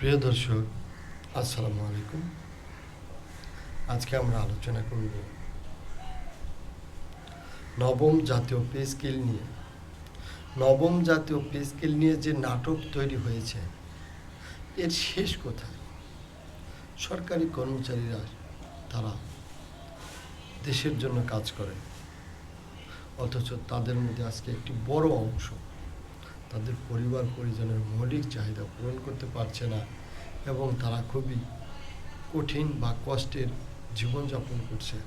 প্রিয় দর্শক, আসসালামু আলাইকুম। আজকে আমরা আলোচনা করব নবম জাতীয় পে স্কেল নিয়ে। নবম জাতীয় পে স্কেল নিয়ে যে নাটক তৈরি হয়েছে, এর শেষ কোথায়? সরকারি কর্মচারীরা তারা দেশের জন্য কাজ করে, অথচ তাদের মধ্যে আজকে একটি বড় অংশ তাদের পরিবার পরিজনের মৌলিক চাহিদা পূরণ করতে পারছে না এবং তারা খুবই কঠিন বা কষ্টের জীবনযাপন করছে।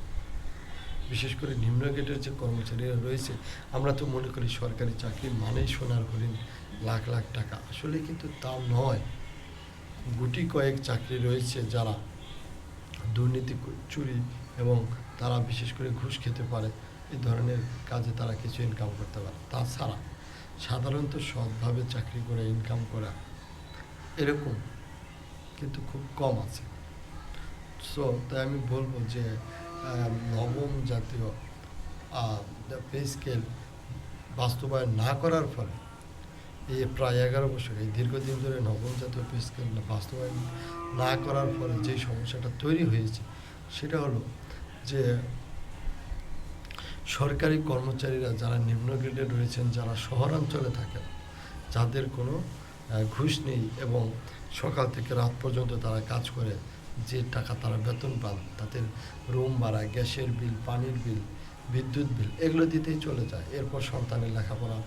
বিশেষ করে নিম্ন গ্রেডের যে কর্মচারীরা রয়েছে, আমরা তো মনে করি সরকারি চাকরি মানেই সোনার হরিণ, লাখ লাখ টাকা। আসলে কিন্তু তা নয়। গুটি কয়েক চাকরি রয়েছে যারা দুর্নীতি, চুরি এবং তারা বিশেষ করে ঘুষ খেতে পারে, এই ধরনের কাজে তারা কিছু ইনকাম করতে পারে। তাছাড়া সাধারণত সৎভাবে চাকরি করে ইনকাম করা এরকম কিন্তু খুব কম আছে। তাই আমি বলবো যে নবম জাতীয় পে স্কেল বাস্তবায়ন না করার ফলে এই প্রায় 11 বছর, এই দীর্ঘদিন ধরে নবম জাতীয় পে স্কেল বাস্তবায়ন না করার ফলে যে সমস্যাটা তৈরি হয়েছে, সেটা হলো যে সরকারি কর্মচারীরা যারা নিম্ন গ্রেডে রয়েছেন, যারা শহরাঞ্চলে থাকেন, যাদের কোনো ঘুষ নেই এবং সকাল থেকে রাত পর্যন্ত তারা কাজ করে যে টাকা তারা বেতন পান, তাদের রুম ভাড়া, গ্যাসের বিল, পানির বিল, বিদ্যুৎ বিল এগুলো দিতেই চলে যায়। এরপর সন্তানের লেখাপড়া,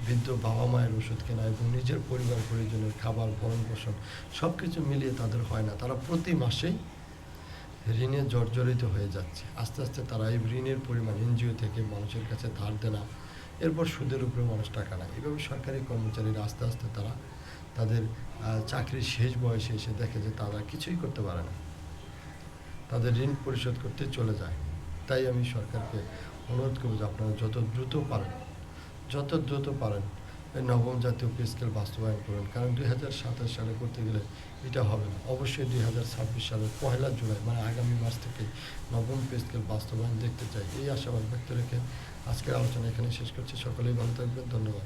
বৃদ্ধ বাবা মায়ের ওষুধ কেনা এবং নিজের পরিবার পরিজনের খাবার, ভরণ পোষণ সব কিছু মিলিয়ে তাদের হয় না। তারা প্রতি মাসেই ঋণে জর্জরিত হয়ে যাচ্ছে। আস্তে আস্তে তারা এই ঋণের পরিমাণ এনজিও থেকে মানুষের কাছে ধার দেনা, এরপর সুদের উপরে মানুষ টাকা নেয়। এভাবে সরকারি কর্মচারীরা আস্তে আস্তে তারা তাদের চাকরির শেষ বয়সে এসে দেখে যে তারা কিছুই করতে পারে না, তাদের ঋণ পরিশোধ করতে চলে যায়। তাই আমি সরকারকে অনুরোধ করব যে আপনারা যত দ্রুত পারেন এই নবম জাতীয় পে স্কেল বাস্তবায়ন করুন। কারণ 2027 সালে করতে গেলে এটা হবে না। অবশ্যই 2026 সালের 1 জুলাই মানে আগামী মাস থেকে নবম পে স্কেল বাস্তবায়ন দেখতে চাই। এই আশাবাদ ব্যক্ত রেখে আজকের আলোচনা এখানে শেষ করছি। সকলেই ভালো থাকবেন। ধন্যবাদ।